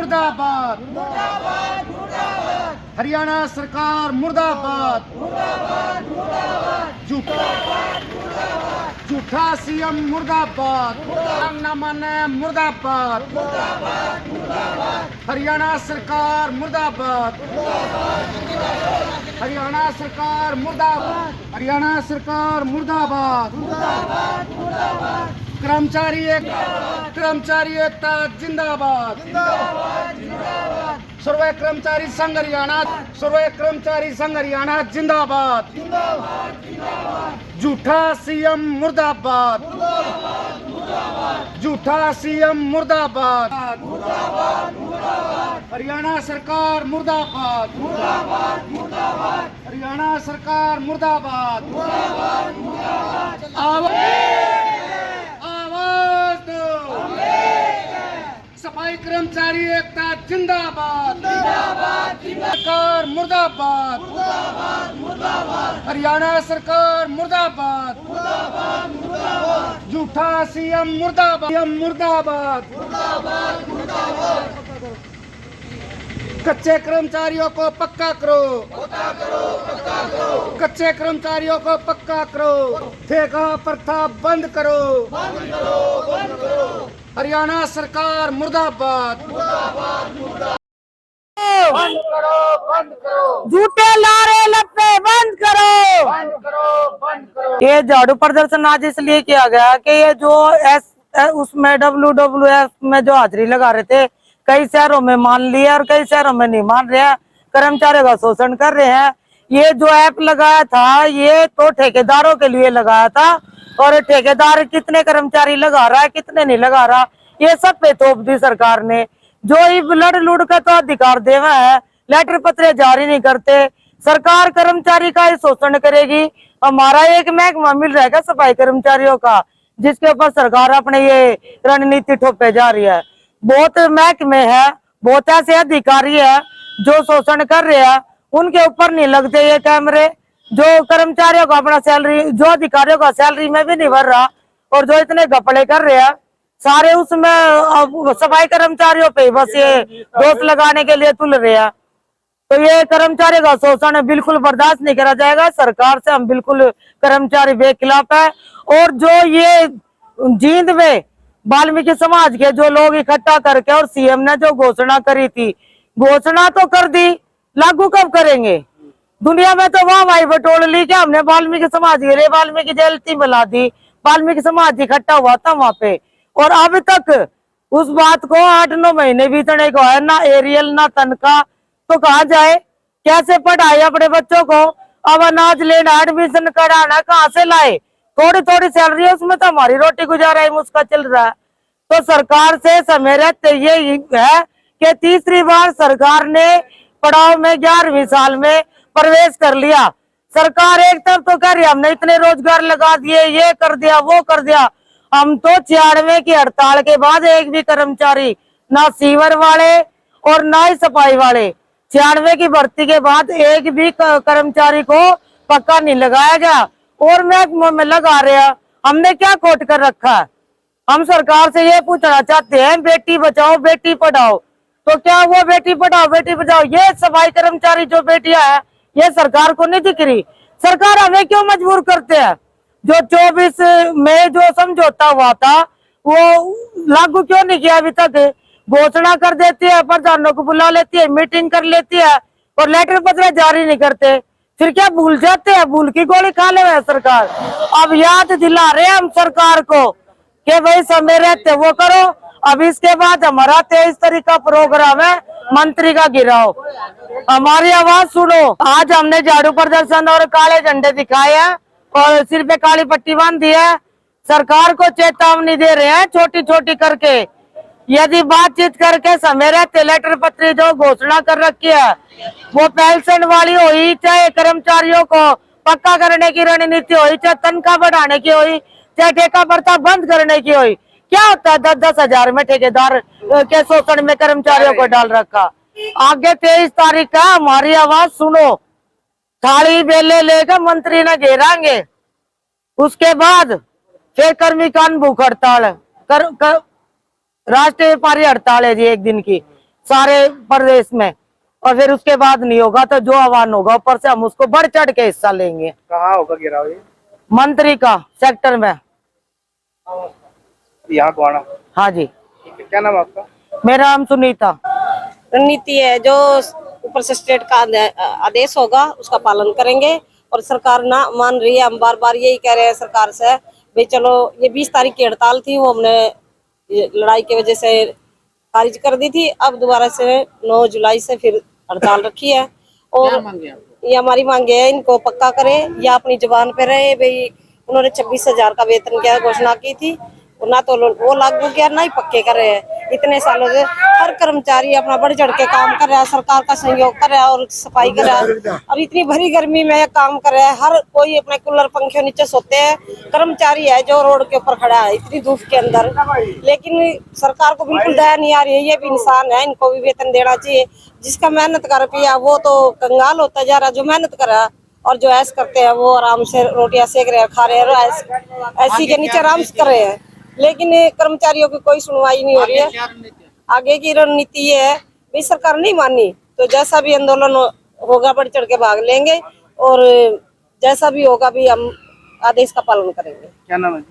मुर्दाबाद, हरियाणा सरकार मुर्दाबाद, झूठा सीएम मुर्दाबाद, न माने मुर्दाबाद, हरियाणा सरकार मुर्दाबाद, हरियाणा सरकार मुर्दाबाद, हरियाणा सरकार मुर्दाबाद, कर्मचारी एकता जिंदाबाद, सर्वे कर्मचारी संघ हरियाणा, सर्वे कर्मचारी संघ हरियाणा जिंदाबाद, झूठा सीएम मुर्दाबाद, झूठा सीएम मुर्दाबाद, हरियाणा सरकार मुर्दाबाद, हरियाणा सरकार मुर्दाबाद, आवाज दो, सफाई कर्मचारी एकता जिंदाबाद, सरकार मुर्दाबाद, हरियाणा सरकार मुर्दाबाद, झूठा सीएम मुर्दाबाद, कच्चे कर्मचारियों को पक्का करो, कच्चे कर्मचारियों को पक्का करो, ठेका प्रथा बंद करो, हरियाणा सरकार मुर्दाबाद, बंद करो, झूठे लारे लप्पे बंद करो। ये झाड़ू प्रदर्शन आज इसलिए किया गया कि ये जो उसमें WWF में जो हाजिरी लगा रहे थे, कई शहरों में मान लिया और कई शहरों में नहीं मान रहे हैं, कर्मचारियों का शोषण कर रहे हैं। ये जो ऐप लगाया था ये तो ठेकेदारों के लिए लगाया था, और ठेकेदार कितने कर्मचारी लगा रहा है कितने नहीं लगा रहा, ये सब पे थोप दी सरकार ने। जो ही लड़ लुड़ का तो अधिकार देवा है, लेटर पत्र जारी नहीं करते, सरकार कर्मचारी का ही शोषण करेगी। हमारा एक महकमा मिल रहेगा सफाई कर्मचारियों का, जिसके ऊपर सरकार अपने ये रणनीति थोपे जा रही है। बहुत महकमे है, बहुत ऐसे अधिकारी है जो शोषण कर रहे हैं, उनके ऊपर नहीं लगते ये कैमरे। जो कर्मचारियों का अपना सैलरी, जो अधिकारियों का सैलरी में भी नहीं भर रहा, और जो इतने घपले कर रहे हैं सारे उसमें सफाई कर्मचारियों पे बस ये दोष लगाने के लिए तुल रहे हैं। तो ये कर्मचारी का शोषण बिल्कुल बर्दाश्त नहीं करा जाएगा। सरकार से हम बिल्कुल कर्मचारी बेखिलाफ है। और जो ये जींद में वाल्मीकि समाज के जो लोग इकट्ठा करके और सीएम ने जो घोषणा करी थी, घोषणा तो कर दी, लागू कब करेंगे? दुनिया में तो वाह भाई बटोल ली कि हमने वाल्मीकि समाज के लिए वाल्मीकि जयंती बुला दी, वाल्मीकि समाज इकट्ठा हुआ था वहां पे, और अब तक उस बात को 8-9 महीने बीतने को है, ना एरियल ना तनख्वाह। तो कहा जाए कैसे पढ़ाए अपने बच्चों को? अब अनाज लेना, एडमिशन कराना, कहाँ से लाए? थोड़ी थोड़ी सैलरी है, उसमें तो हमारी रोटी गुजारा ही मुश्किल चल रहा है। तो सरकार से समय रहते ये है कि तीसरी बार सरकार ने पड़ाव में 11वीं साल में प्रवेश कर लिया। सरकार एक तरफ तो कह रही हमने इतने रोजगार लगा दिए, ये कर दिया वो कर दिया, हम तो 96 की हड़ताल के बाद एक भी कर्मचारी, ना सीवर वाले और ना ही सफाई वाले, 96 की भर्ती के बाद एक भी कर्मचारी को पक्का नहीं लगाया गया, और में लगा रहे हैं। हमने क्या खोट कर रखा है? हम सरकार से ये पूछना चाहते हैं, बेटी बचाओ बेटी पढ़ाओ, तो क्या वो बेटी पढ़ाओ बेटी बचाओ ये सफाई कर्मचारी जो बेटियां है ये सरकार को नहीं दिख रही? सरकार हमें क्यों मजबूर करते हैं? जो 24 में जो समझौता हुआ था वो लागू क्यों नहीं किया अभी तक? घोषणा कर देती है, प्रधानों को बुला लेती है, मीटिंग कर लेती है, और लेटर पत्र जारी नहीं करते। फिर क्या भूल जाते हैं? भूल की गोली खा ले सरकार। अब याद दिला रहे हम सरकार को कि भाई समय रहते वो करो। अब इसके बाद हमारा 23 तारीख का प्रोग्राम है, मंत्री का गिराओ, हमारी आवाज सुनो। आज हमने झाड़ू प्रदर्शन और काले झंडे दिखाए हैं और सिर पे काली पट्टी बांध दी है। सरकार को चेतावनी दे रहे हैं छोटी छोटी करके, यदि बातचीत करके समय रहते लेटर पत्र जो घोषणा कर रखी है वो पेंशन वाली हुई, चाहे कर्मचारियों को पक्का करने की रणनीति हुई, चाहे तनख्वाह बढ़ाने की हुई, चाहे ठेका प्रथा बंद करने की हुई, क्या होता है 10-10 हजार में ठेकेदार के शोषण में कर्मचारियों को डाल रखा। आगे 23 तारीख का हमारी आवाज सुनो। थाली बेले लेकर मंत्री न घेरांगे, उसके बाद फिर कर्मकांड भूख हड़ताल राष्ट्रीय व्यापारी हड़ताल है जी 1 दिन की। सारे प्रदेश में, और फिर उसके बाद नहीं होगा तो जो आह्वान होगा ऊपर से हम उसको बढ़ चढ़ के हिस्सा लेंगे। कहाँ होगा घेराव ये? मंत्री का सेक्टर में। यहाँ गोवाना। हाँ जी। क्या नाम है आपका? मेरा नाम सुनीता। रणनीति है जो ऊपर से स्टेट का आदेश होगा उसका पालन करेंगे, और सरकार ना मान रही है। हम बार बार यही कह रहे हैं सरकार से, भाई चलो ये 20 तारीख की हड़ताल थी, वो हमने ये लड़ाई की वजह से खारिज कर दी थी। अब दोबारा से 9 जुलाई से फिर हड़ताल रखी है, और ये हमारी मांग है इनको पक्का करे या अपनी जुबान पे रहे। भाई उन्होंने 26,000 का वेतन क्या घोषणा की थी, ना तो वो लागू किया ना ही पक्के कर रहे हैं। इतने सालों से हर कर्मचारी अपना बढ़ चढ़ के काम कर रहा है, सरकार का सहयोग कर रहा है और सफाई कर रहा है। और इतनी भरी गर्मी में काम कर रहा है, हर कोई अपने कूलर पंखे नीचे सोते हैं। कर्मचारी है जो रोड के ऊपर खड़ा है इतनी धूप के अंदर, लेकिन सरकार को बिल्कुल दया नहीं आ रही है। ये भी इंसान है, इनको भी वेतन देना चाहिए। जिसका मेहनत का रुपया वो तो कंगाल होता जा रहा, जो मेहनत कर रहा है और जो ऐश करते हैं वो आराम से रोटियां सेक रहे हैं, खा रहे हैं, ऐसी के नीचे आराम से कर रहे हैं। लेकिन कर्मचारियों की कोई सुनवाई नहीं हो रही है। आगे की रणनीति ये है, भाई सरकार नहीं मानी तो जैसा भी आंदोलन होगा बढ़ चढ़ के भाग लेंगे, और जैसा भी होगा भी हम आदेश का पालन करेंगे। क्या नाम है?